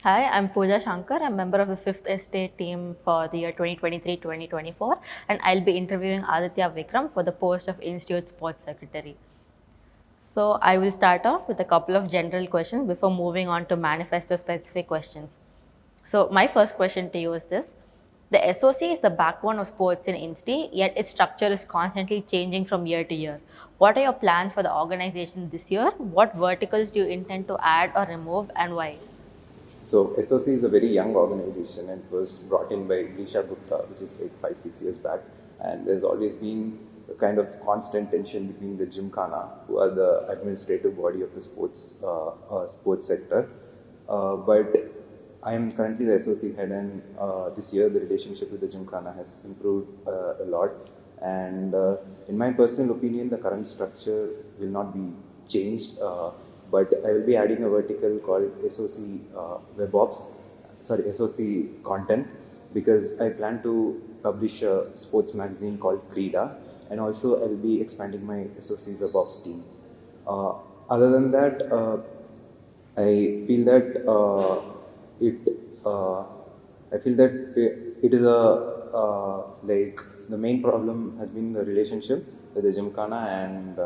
Hi, I'm Pooja Shankar. I'm a member of the 5th Estate team for the year 2023-2024, and I'll be interviewing Aditya Vikram for the post of Institute Sports Secretary. So, I will start off with a couple of general questions before moving on to manifesto-specific questions. So, my first question to you is this. The SOC is the backbone of sports in insti, yet its structure is constantly changing from year to year. What are your plans for the organization this year? What verticals do you intend to add or remove, and why? So SOC is a very young organization and was brought in by Grisha Gupta, which is like 5-6 years back. And there's always been a kind of constant tension between the Gymkhana, who are the administrative body of the sports sector. But I am currently the SOC head, and this year the relationship with the Gymkhana has improved a lot. And in my personal opinion, the current structure will not be changed. But I will be adding a vertical called SOC SOC content, because I plan to publish a sports magazine called Krida, and also I will be expanding my SOC WebOps team. Uh, Other than that, I feel that it uh, I feel that it is a like the main problem has been the relationship with the Gymkhana and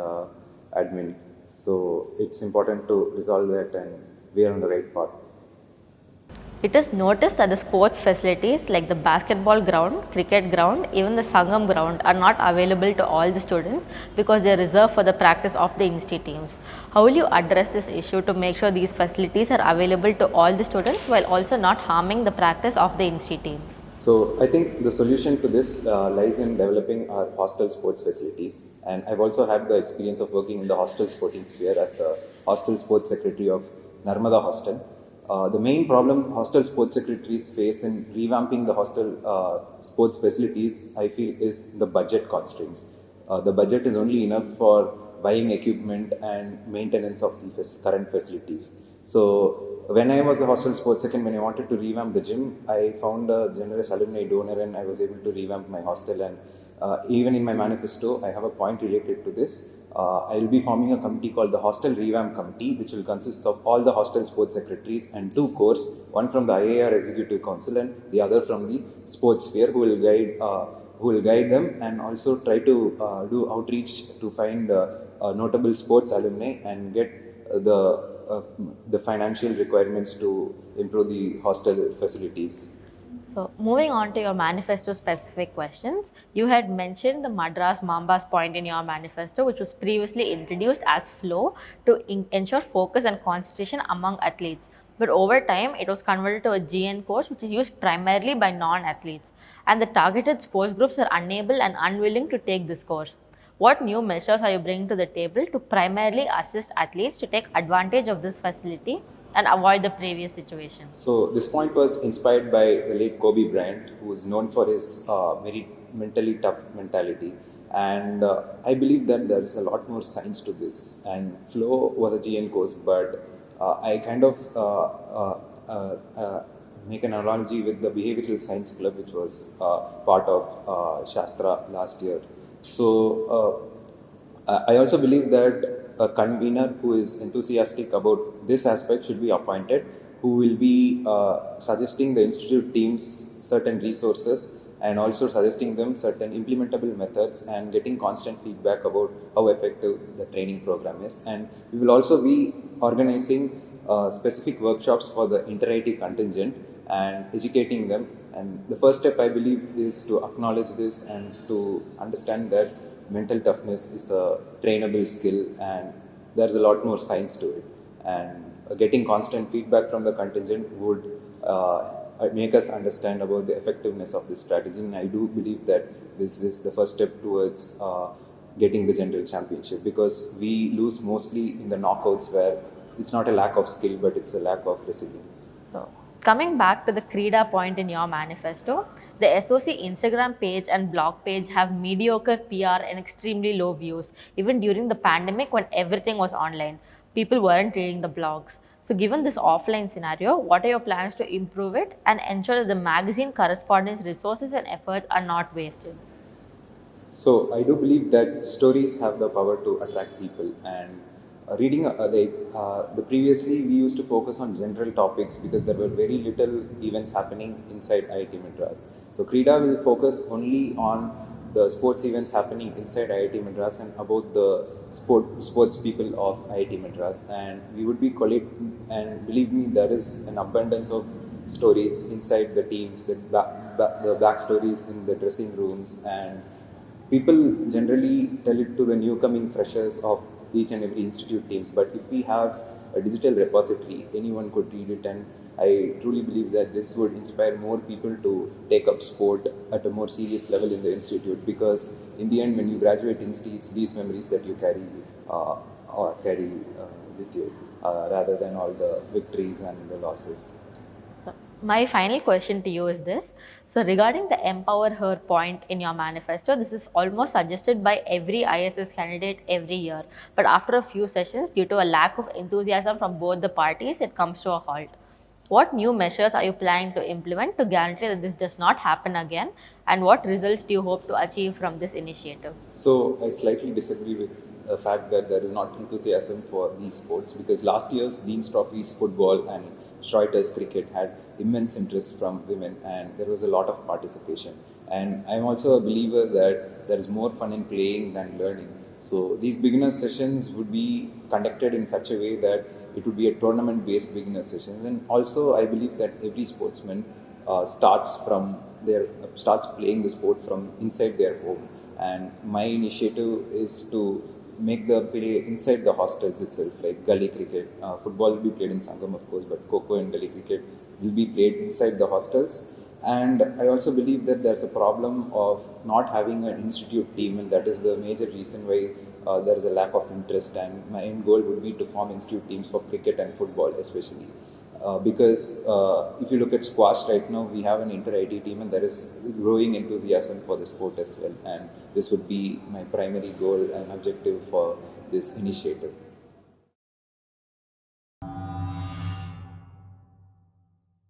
admin. So it's important to resolve that, and we are on the right path. It is noticed that the sports facilities like the basketball ground, cricket ground, even the Sangam Ground are not available to all the students because they are reserved for the practice of the insti teams. How will you address this issue to make sure these facilities are available to all the students while also not harming the practice of the insti teams? So I think the solution to this lies in developing our hostel sports facilities. And I've also had the experience of working in the hostel sporting sphere as the hostel sports secretary of Narmada Hostel. The main problem hostel sports secretaries face in revamping the hostel sports facilities, I feel, is the budget constraints. The budget is only enough for buying equipment and maintenance of the current facilities. So when I was the hostel sports second, when I wanted to revamp the gym, I found a generous alumni donor and I was able to revamp my hostel. And even in my manifesto, I have a point related to this. I will be forming a committee called the Hostel Revamp Committee, which will consist of all the hostel sports secretaries and two cores, one from the IAR Executive Council and the other from the sports sphere, who will guide them and also try to do outreach to find notable sports alumni and get the financial requirements to improve the hostel facilities. So, moving on to your manifesto specific questions, you had mentioned the Madras Mambas point in your manifesto, which was previously introduced as flow to ensure focus and concentration among athletes. But over time, it was converted to a GN course, which is used primarily by non athletes. And the targeted sports groups are unable and unwilling to take this course. What new measures are you bringing to the table to primarily assist athletes to take advantage of this facility and avoid the previous situation? So this point was inspired by the late Kobe Bryant, who is known for his very mentally tough mentality. And I believe that there is a lot more science to this. And flow was a GN course, but I kind of make an analogy with the behavioral science club, which was part of Shastra last year. So I also believe that a convener who is enthusiastic about this aspect should be appointed, who will be suggesting the institute teams certain resources and also suggesting them certain implementable methods and getting constant feedback about how effective the training program is. And we will also be organizing specific workshops for the inter-IT contingent and educating them. And the first step, I believe, is to acknowledge this and to understand that mental toughness is a trainable skill and there's a lot more science to it. And getting constant feedback from the contingent would make us understand about the effectiveness of this strategy. And I do believe that this is the first step towards getting the general championship, because we lose mostly in the knockouts where it's not a lack of skill, but it's a lack of resilience. So, coming back to the Krida point in your manifesto, the SOC Instagram page and blog page have mediocre PR and extremely low views, even during the pandemic when everything was online. People weren't reading the blogs. So, given this offline scenario, what are your plans to improve it and ensure that the magazine correspondence resources and efforts are not wasted? So I do believe that stories have the power to attract people, and reading the previously we used to focus on general topics because there were very little events happening inside IIT Madras. So Krida will focus only on the sports events happening inside IIT Madras and about the sports people of IIT Madras, and we would be collecting, and believe me, there is an abundance of stories inside the teams, the backstories in the dressing rooms, and people generally tell it to the new coming freshers of each and every institute teams. But if we have a digital repository, anyone could read it, and I truly believe that this would inspire more people to take up sport at a more serious level in the institute, because in the end, when you graduate insti, it's these memories that you carry with you, rather than all the victories and the losses. My final question to you is this. So regarding the empower her point in your manifesto, this is almost suggested by every ISS candidate every year. But after a few sessions, due to a lack of enthusiasm from both the parties, it comes to a halt. What new measures are you planning to implement to guarantee that this does not happen again? And what results do you hope to achieve from this initiative? So I slightly disagree with the fact that there is not enthusiasm for these sports, because last year's Dean's Trophies football and Schroeder's cricket had immense interest from women, and there was a lot of participation. And I'm also a believer that there is more fun in playing than learning. So these beginner sessions would be conducted in such a way that it would be a tournament-based beginner sessions. And also I believe that every sportsman starts playing the sport from inside their home. And my initiative is to make the play inside the hostels itself, like gully cricket. Football will be played in Sangam, of course, but Kho and gully cricket will be played inside the hostels. And I also believe that there's a problem of not having an institute team, and that is the major reason why there is a lack of interest. And my end goal would be to form institute teams for cricket and football especially. Because if you look at squash right now, we have an inter-IT team, and there is growing enthusiasm for the sport as well. And this would be my primary goal and objective for this initiative.